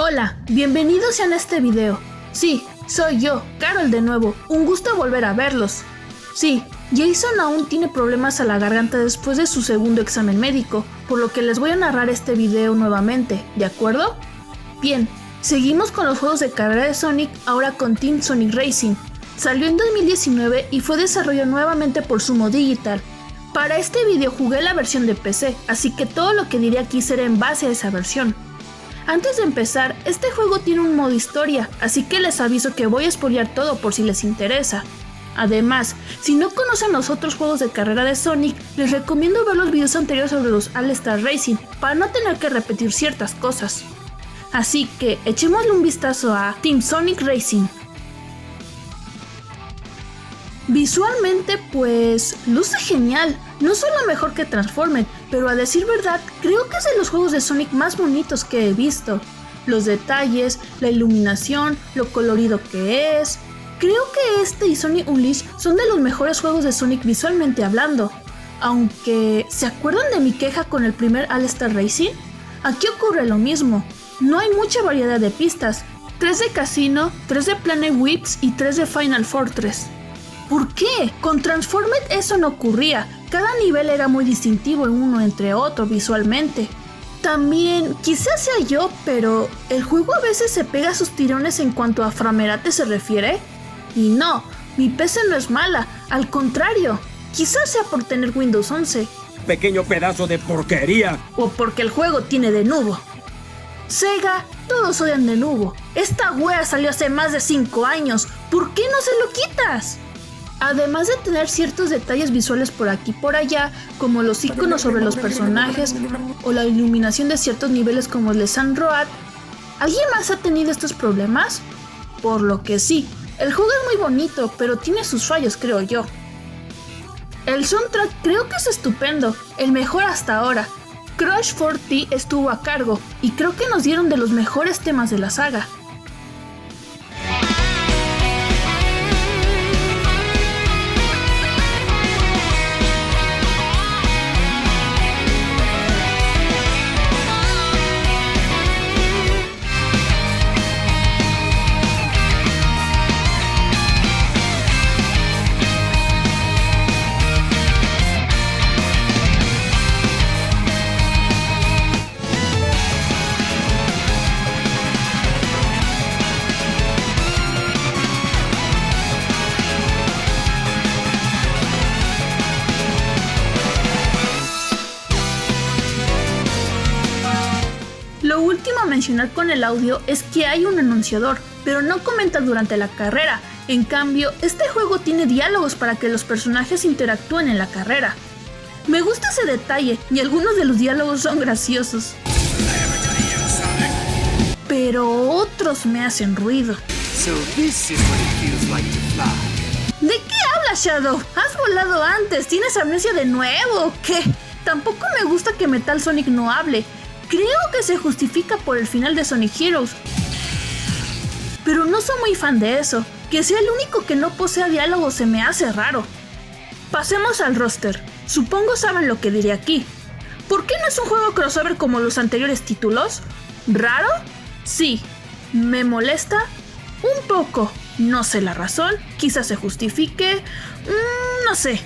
Hola, bienvenidos sean a este video. Sí, soy yo, Carol de nuevo, un gusto volver a verlos. Sí, Jason aún tiene problemas a la garganta después de su segundo examen médico, por lo que les voy a narrar este video nuevamente, ¿de acuerdo? Bien, seguimos con los juegos de carrera de Sonic, ahora con Team Sonic Racing. Salió en 2019 y fue desarrollado nuevamente por Sumo Digital. Para este video jugué la versión de PC, así que todo lo que diré aquí será en base a esa versión. Antes de empezar, este juego tiene un modo historia, así que les aviso que voy a spoilear todo por si les interesa. Además, si no conocen los otros juegos de carrera de Sonic, les recomiendo ver los videos anteriores sobre los All-Star Racing para no tener que repetir ciertas cosas. Así que echémosle un vistazo a Team Sonic Racing. Visualmente pues luce genial, no solo mejor que Transformers, pero a decir verdad creo que es de los juegos de Sonic más bonitos que he visto. Los detalles, la iluminación, lo colorido que es. Creo que este y Sonic Unleashed son de los mejores juegos de Sonic visualmente hablando. Aunque, ¿se acuerdan de mi queja con el primer All-Star Racing? Aquí ocurre lo mismo, no hay mucha variedad de pistas, 3 de Casino, 3 de Planet Whips y 3 de Final Fortress. ¿Por qué? Con Transformers eso no ocurría, cada nivel era muy distintivo en uno entre otro visualmente. También, quizás sea yo, pero ¿el juego a veces se pega a sus tirones en cuanto a framerate se refiere? Y no, mi PC no es mala, al contrario, quizás sea por tener Windows 11. Pequeño pedazo de porquería. O porque el juego tiene Denuvo. Sega, todos odian Denuvo. Esta wea salió hace más de 5 años, ¿por qué no se lo quitas? Además de tener ciertos detalles visuales por aquí y por allá, como los iconos sobre los personajes o la iluminación de ciertos niveles como el de Sand Road, ¿alguien más ha tenido estos problemas? Por lo que sí, el juego es muy bonito, pero tiene sus fallos, creo yo. El soundtrack creo que es estupendo, el mejor hasta ahora. Crush 4T estuvo a cargo y creo que nos dieron de los mejores temas de la saga. Lo último a mencionar con el audio es que hay un anunciador, pero no comenta durante la carrera. En cambio, este juego tiene diálogos para que los personajes interactúen en la carrera. Me gusta ese detalle y algunos de los diálogos son graciosos. Pero otros me hacen ruido. ¿De qué hablas, Shadow? ¿Has volado antes? ¿Tienes amnesia de nuevo o qué? Tampoco me gusta que Metal Sonic no hable. Creo que se justifica por el final de Sonic Heroes, pero no soy muy fan de eso. Que sea el único que no posea diálogo se me hace raro. Pasemos al roster. Supongo saben lo que diré aquí. ¿Por qué no es un juego crossover como los anteriores títulos? ¿Raro? Sí. ¿Me molesta? Un poco. No sé la razón. Quizás se justifique. No sé.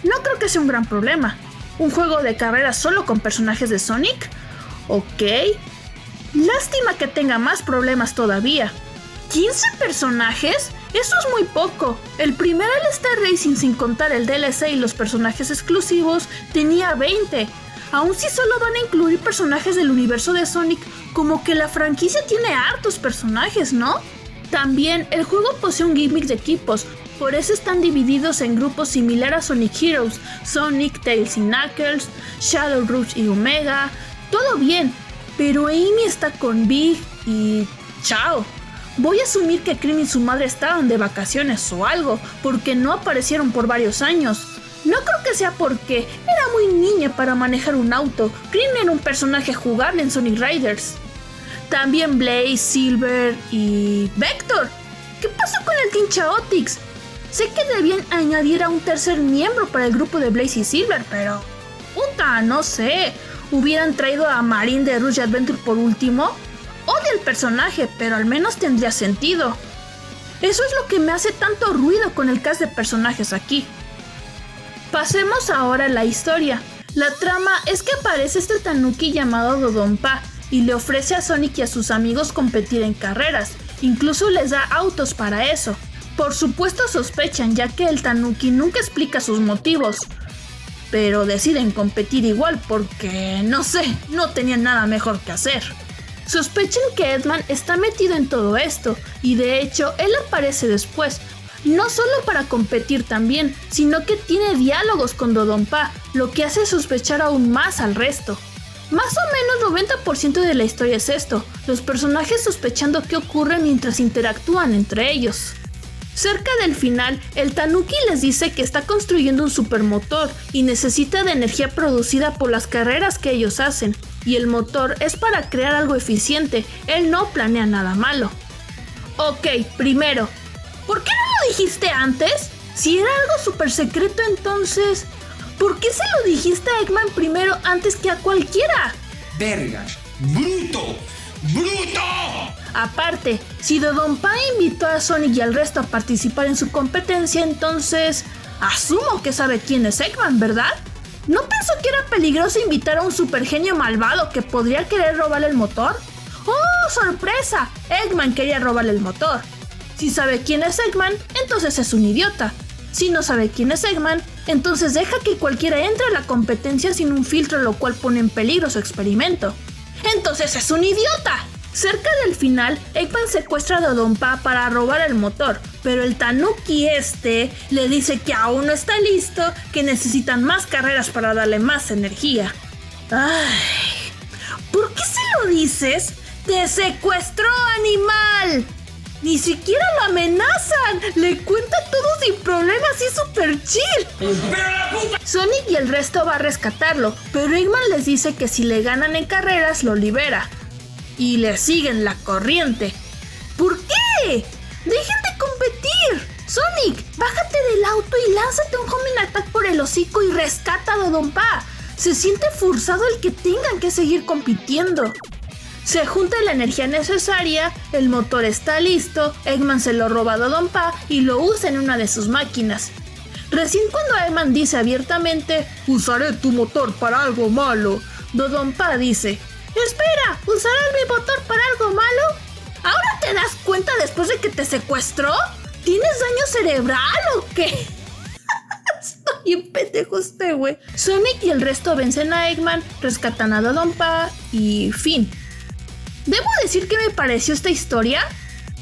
No creo que sea un gran problema. ¿Un juego de carrera solo con personajes de Sonic? Ok. Lástima que tenga más problemas todavía. ¿15 personajes? Eso es muy poco. El primer All-Star Racing, sin contar el DLC y los personajes exclusivos, tenía 20. Aún si solo van a incluir personajes del universo de Sonic, como que la franquicia tiene hartos personajes, ¿no? También el juego posee un gimmick de equipos, por eso están divididos en grupos similar a Sonic Heroes, Sonic, Tails y Knuckles, Shadow, Rush y Omega. Todo bien, pero Amy está con Big y... ¡chao! Voy a asumir que Cream y su madre estaban de vacaciones o algo, porque no aparecieron por varios años. No creo que sea porque era muy niña para manejar un auto. Cream era un personaje jugable en Sonic Riders. También Blaze, Silver y... Vector. ¿Qué pasó con el Team Chaotix? Sé que debían añadir a un tercer miembro para el grupo de Blaze y Silver, pero... puta, no sé... ¿Hubieran traído a Marine de Rush Adventure por último? odia el personaje, pero al menos tendría sentido. Eso es lo que me hace tanto ruido con el cast de personajes aquí. Pasemos ahora a la historia. La trama es que aparece este tanuki llamado Dodonpa y le ofrece a Sonic y a sus amigos competir en carreras. Incluso les da autos para eso. Por supuesto sospechan, ya que el tanuki nunca explica sus motivos. Pero deciden competir igual porque, no sé, no tenían nada mejor que hacer. Sospechan que Eggman está metido en todo esto, y de hecho él aparece después, no solo para competir también, sino que tiene diálogos con Dodonpa, lo que hace sospechar aún más al resto. Más o menos 90% de la historia es esto, los personajes sospechando qué ocurre mientras interactúan entre ellos. Cerca del final, el tanuki les dice que está construyendo un supermotor y necesita de energía producida por las carreras que ellos hacen, y el motor es para crear algo eficiente, él no planea nada malo. Ok, primero, ¿por qué no lo dijiste antes? Si era algo súper secreto entonces, ¿por qué se lo dijiste a Eggman primero antes que a cualquiera? ¡Vergas! ¡Bruto! ¡Bruto! Aparte, si Dodonpa invitó a Sonic y al resto a participar en su competencia, entonces asumo que sabe quién es Eggman, ¿verdad? ¿No pensó que era peligroso invitar a un supergenio malvado que podría querer robarle el motor? ¡Oh, sorpresa! Eggman quería robarle el motor. Si sabe quién es Eggman, entonces es un idiota. Si no sabe quién es Eggman, entonces deja que cualquiera entre a la competencia sin un filtro, lo cual pone en peligro su experimento. ¡Entonces es un idiota! Cerca del final, Eggman secuestra a Dodonpa para robar el motor, pero el tanuki le dice que aún no está listo, que necesitan más carreras para darle más energía. ¡Ay! ¿Por qué se lo dices? ¡Te secuestró, animal! Ni siquiera lo amenazan, le cuenta todo sin problemas y super chill. Sonic y el resto va a rescatarlo, pero Eggman les dice que si le ganan en carreras lo libera. Y le siguen la corriente. ¿Por qué? ¡Dejen de competir! Sonic, bájate del auto y lánzate un homing attack por el hocico y rescata a Dodonpa. Se siente forzado el que tengan que seguir compitiendo. Se junta la energía necesaria, el motor está listo, Eggman se lo roba a Dodonpa y lo usa en una de sus máquinas. Recién cuando Eggman dice abiertamente, usaré tu motor para algo malo, Dodonpa dice, espera, ¿usarás mi motor para algo malo? ¿Ahora te das cuenta después de que te secuestró? ¿Tienes daño cerebral o qué? Estoy en pendejo güey. Sonic y el resto vencen a Eggman, rescatan a Dodonpa y fin. ¿Debo decir qué me pareció esta historia?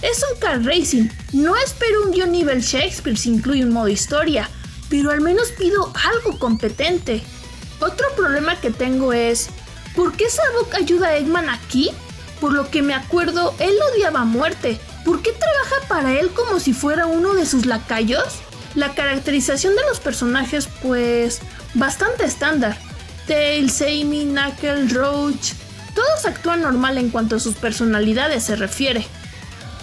Es un kart racing, no espero un guion nivel Shakespeare si incluye un modo historia, pero al menos pido algo competente. Otro problema que tengo es, ¿por qué Sabok ayuda a Eggman aquí? Por lo que me acuerdo, él lo odiaba a muerte. ¿Por qué trabaja para él como si fuera uno de sus lacayos? La caracterización de los personajes, pues, bastante estándar. Tails, Amy, Knuckles, Roach, todos actúan normal en cuanto a sus personalidades se refiere.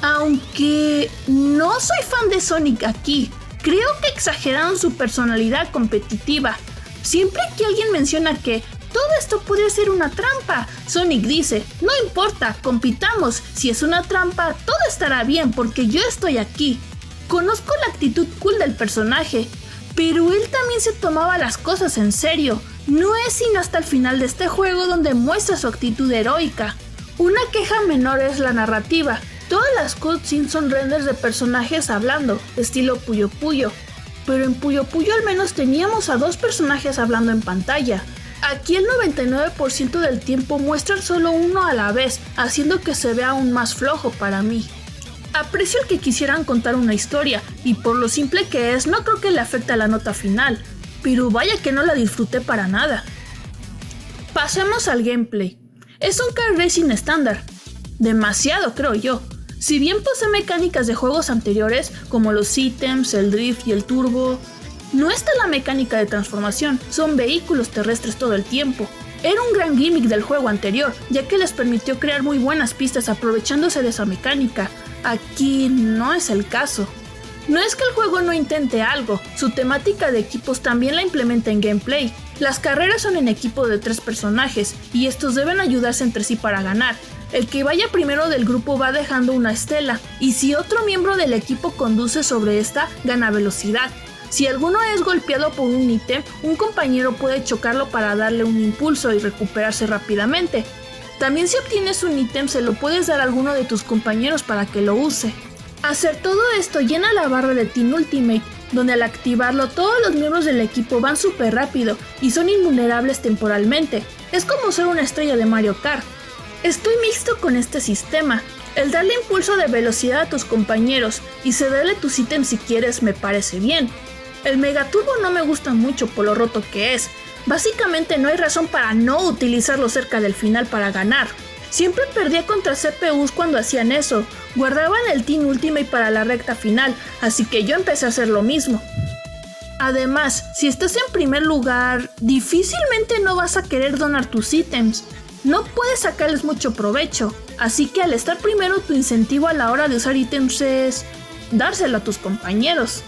Aunque no soy fan de Sonic aquí, creo que exageraron su personalidad competitiva. Siempre que alguien menciona que todo esto podría ser una trampa, Sonic dice, no importa, compitamos, si es una trampa, todo estará bien porque yo estoy aquí. Conozco la actitud cool del personaje, pero él también se tomaba las cosas en serio. No es sino hasta el final de este juego donde muestra su actitud heroica. Una queja menor es la narrativa. Todas las cutscenes son renders de personajes hablando, estilo Puyo Puyo. Pero en Puyo Puyo al menos teníamos a dos personajes hablando en pantalla. Aquí el 99% del tiempo muestran solo uno a la vez, haciendo que se vea aún más flojo para mí. Aprecio el que quisieran contar una historia, y por lo simple que es, no creo que le afecte a la nota final, pero vaya que no la disfruté para nada. Pasemos al gameplay. Es un kart racing estándar, demasiado creo yo. Si bien posee mecánicas de juegos anteriores, como los ítems, el drift y el turbo, no está la mecánica de transformación, son vehículos terrestres todo el tiempo. Era un gran gimmick del juego anterior, ya que les permitió crear muy buenas pistas aprovechándose de esa mecánica. Aquí no es el caso. No es que el juego no intente algo, su temática de equipos también la implementa en gameplay. Las carreras son en equipo de 3 personajes, y estos deben ayudarse entre sí para ganar. El que vaya primero del grupo va dejando una estela, y si otro miembro del equipo conduce sobre esta, gana velocidad. Si alguno es golpeado por un ítem, un compañero puede chocarlo para darle un impulso y recuperarse rápidamente. También si obtienes un ítem se lo puedes dar a alguno de tus compañeros para que lo use. Hacer todo esto llena la barra de Team Ultimate, donde al activarlo todos los miembros del equipo van súper rápido y son invulnerables temporalmente. Es como ser una estrella de Mario Kart. Estoy mixto con este sistema. El darle impulso de velocidad a tus compañeros y cederle tus ítems si quieres me parece bien. El Megaturbo no me gusta mucho por lo roto que es. Básicamente no hay razón para no utilizarlo cerca del final para ganar. Siempre perdía contra CPUs cuando hacían eso. Guardaban el Team Ultimate para la recta final, así que yo empecé a hacer lo mismo. Además, si estás en primer lugar, difícilmente no vas a querer donar tus ítems. No puedes sacarles mucho provecho, así que al estar primero tu incentivo a la hora de usar ítems es dárselo a tus compañeros.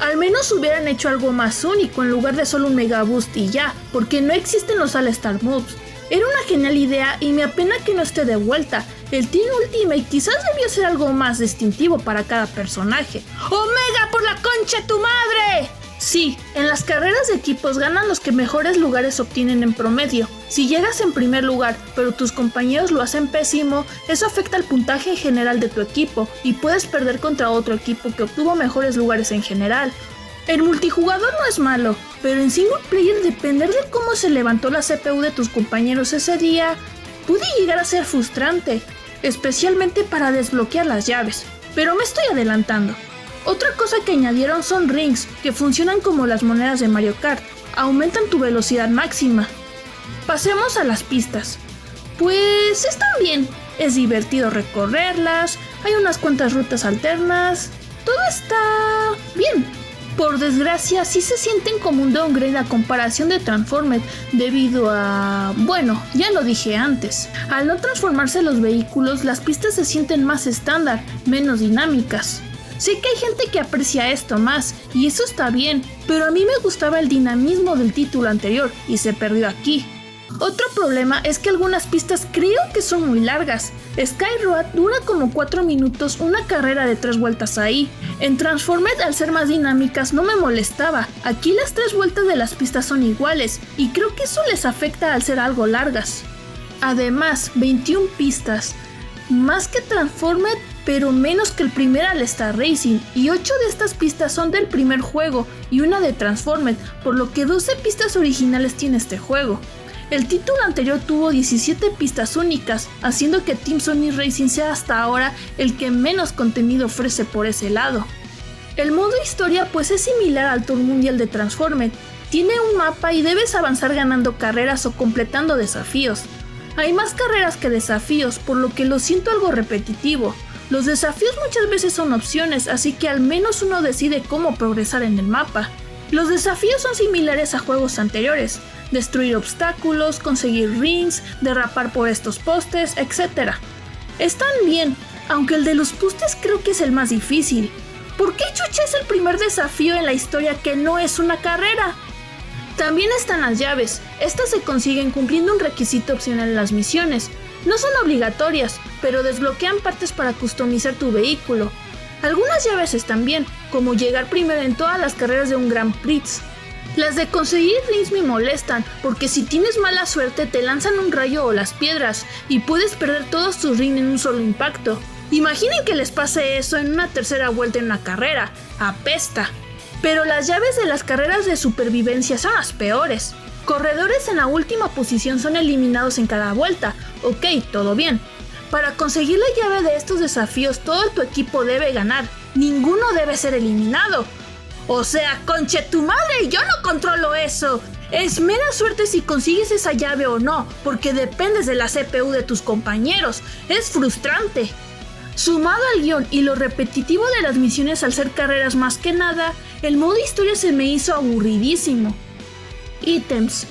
Al menos hubieran hecho algo más único en lugar de solo un Mega Boost y ya, porque no existen los All-Star Moves. Era una genial idea y me apena que no esté de vuelta. El Team Ultimate quizás debió ser algo más distintivo para cada personaje. ¡Omega por la concha de tu madre! Sí, en las carreras de equipos ganan los que mejores lugares obtienen en promedio. Si llegas en primer lugar, pero tus compañeros lo hacen pésimo, eso afecta al puntaje en general de tu equipo y puedes perder contra otro equipo que obtuvo mejores lugares en general. El multijugador no es malo, pero en single player depender de cómo se levantó la CPU de tus compañeros ese día puede llegar a ser frustrante, especialmente para desbloquear las llaves, pero me estoy adelantando. Otra cosa que añadieron son rings, que funcionan como las monedas de Mario Kart, aumentan tu velocidad máxima. Pasemos a las pistas. Pues están bien, es divertido recorrerlas, hay unas cuantas rutas alternas, todo está bien. Por desgracia, sí se sienten como un downgrade a comparación de Transformed debido a... bueno, ya lo dije antes. Al no transformarse los vehículos, las pistas se sienten más estándar, menos dinámicas. Sé que hay gente que aprecia esto más, y eso está bien, pero a mí me gustaba el dinamismo del título anterior, y se perdió aquí. Otro problema es que algunas pistas creo que son muy largas. Sky Road dura como 4 minutos una carrera de 3 vueltas ahí. En Transformed, al ser más dinámicas, no me molestaba. Aquí las 3 vueltas de las pistas son iguales, y creo que eso les afecta al ser algo largas. Además, 21 pistas. Más que Transformed, pero menos que el primer All-Star Racing, y 8 de estas pistas son del primer juego y una de Transformed, por lo que 12 pistas originales tiene este juego. El título anterior tuvo 17 pistas únicas, haciendo que Team Sonic Racing sea hasta ahora el que menos contenido ofrece por ese lado. El modo historia pues es similar al Tour Mundial de Transformed, tiene un mapa y debes avanzar ganando carreras o completando desafíos. Hay más carreras que desafíos, por lo que lo siento algo repetitivo. Los desafíos muchas veces son opciones, así que al menos uno decide cómo progresar en el mapa. Los desafíos son similares a juegos anteriores: destruir obstáculos, conseguir rings, derrapar por estos postes, etc. Están bien, aunque el de los postes creo que es el más difícil. ¿Por qué chucha es el primer desafío en la historia que no es una carrera? También están las llaves. Estas se consiguen cumpliendo un requisito opcional en las misiones. No son obligatorias, pero desbloquean partes para customizar tu vehículo. Algunas llaves están bien, como llegar primero en todas las carreras de un Grand Prix. Las de conseguir rings me molestan, porque si tienes mala suerte te lanzan un rayo o las piedras, y puedes perder todos tus rings en un solo impacto. Imaginen que les pase eso en una tercera vuelta en una carrera, apesta. Pero las llaves de las carreras de supervivencia son las peores. Corredores en la última posición son eliminados en cada vuelta, ok, todo bien. Para conseguir la llave de estos desafíos todo tu equipo debe ganar, ninguno debe ser eliminado. O sea, conche tu madre, yo no controlo eso. Es mera suerte si consigues esa llave o no, porque dependes de la CPU de tus compañeros. Es frustrante. Sumado al guión y lo repetitivo de las misiones al ser carreras más que nada, el modo historia se me hizo aburridísimo. Ítems.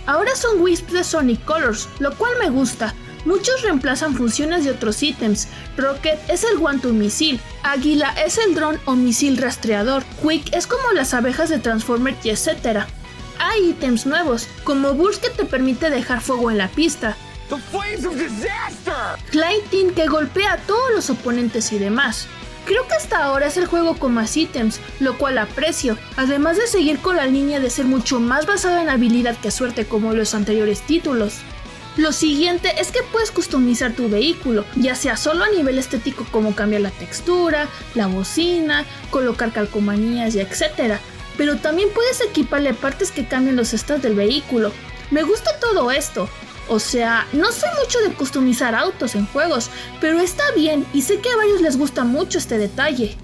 Ahora son Wisps de Sonic Colors, lo cual me gusta. Muchos reemplazan funciones de otros ítems. Rocket es el One-Two misil, Águila es el dron o misil rastreador, Quick es como las abejas de Transformer y etc. Hay ítems nuevos, como Burst que te permite dejar fuego en la pista. The flames of disaster! Lighting que golpea a todos los oponentes y demás. Creo que hasta ahora es el juego con más ítems, lo cual aprecio, además de seguir con la línea de ser mucho más basado en habilidad que suerte como los anteriores títulos. Lo siguiente es que puedes customizar tu vehículo, ya sea solo a nivel estético como cambiar la textura, la bocina, colocar calcomanías y etc. Pero también puedes equiparle partes que cambien los stats del vehículo. Me gusta todo esto. O sea, no soy mucho de customizar autos en juegos, pero está bien y sé que a varios les gusta mucho este detalle.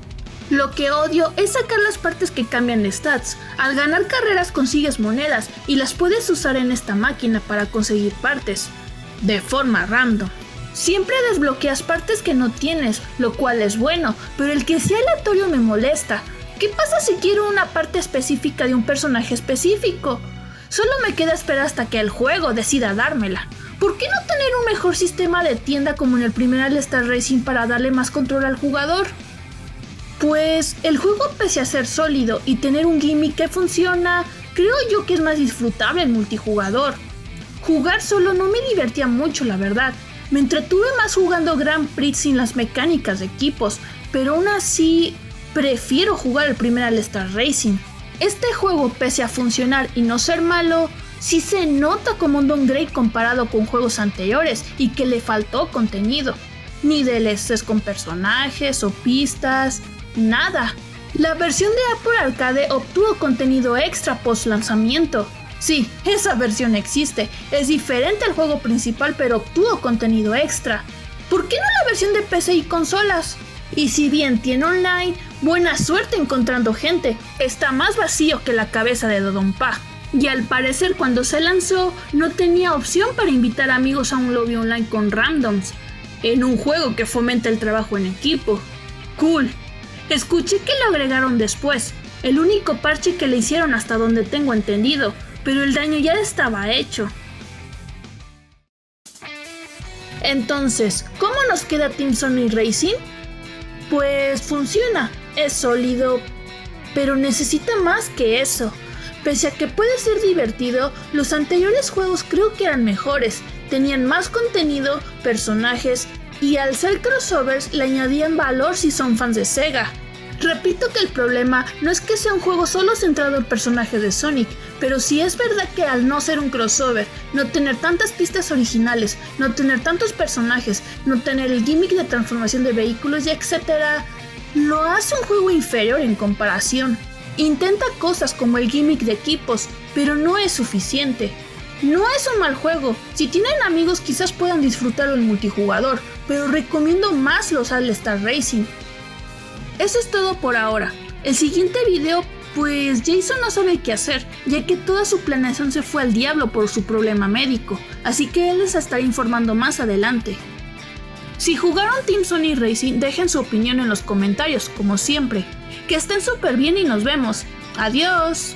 Lo que odio es sacar las partes que cambian de stats. Al ganar carreras consigues monedas y las puedes usar en esta máquina para conseguir partes, de forma random. Siempre desbloqueas partes que no tienes, lo cual es bueno, pero el que sea aleatorio me molesta. ¿Qué pasa si quiero una parte específica de un personaje específico? Solo me queda esperar hasta que el juego decida dármela. ¿Por qué no tener un mejor sistema de tienda como en el primer All-Star Racing para darle más control al jugador? Pues el juego, pese a ser sólido y tener un gimmick que funciona, creo yo que es más disfrutable el multijugador. Jugar solo no me divertía mucho, la verdad. Me entretuve más jugando Grand Prix sin las mecánicas de equipos, pero aún así prefiero jugar el primer All-Star Racing. Este juego, pese a funcionar y no ser malo, sí se nota como un downgrade comparado con juegos anteriores y que le faltó contenido. Ni DLCs con personajes o pistas, nada. La versión de Apple Arcade obtuvo contenido extra post lanzamiento. Sí, esa versión existe, es diferente al juego principal pero obtuvo contenido extra. ¿Por qué no la versión de PC y consolas? Y si bien tiene online, buena suerte encontrando gente, está más vacío que la cabeza de Dodonpa. Y al parecer cuando se lanzó no tenía opción para invitar amigos a un lobby online con randoms, en un juego que fomenta el trabajo en equipo. Cool. Escuché que lo agregaron después, el único parche que le hicieron hasta donde tengo entendido, pero el daño ya estaba hecho. Entonces, ¿cómo nos queda Team Sonic Racing? Pues funciona, es sólido, pero necesita más que eso. Pese a que puede ser divertido, los anteriores juegos creo que eran mejores, tenían más contenido, personajes y al ser crossovers le añadían valor si son fans de Sega. Repito que el problema no es que sea un juego solo centrado en personajes de Sonic, pero sí es verdad que al no ser un crossover, no tener tantas pistas originales, no tener tantos personajes, no tener el gimmick de transformación de vehículos y etc., lo hace un juego inferior en comparación. Intenta cosas como el gimmick de equipos, pero no es suficiente. No es un mal juego, si tienen amigos quizás puedan disfrutarlo en multijugador, pero recomiendo más los All-Star Racing. Eso es todo por ahora. El siguiente video, pues Jason no sabe qué hacer, ya que toda su planeación se fue al diablo por su problema médico, así que él les estará informando más adelante. Si jugaron Team Sonic Racing, dejen su opinión en los comentarios, como siempre. Que estén súper bien y nos vemos. ¡Adiós!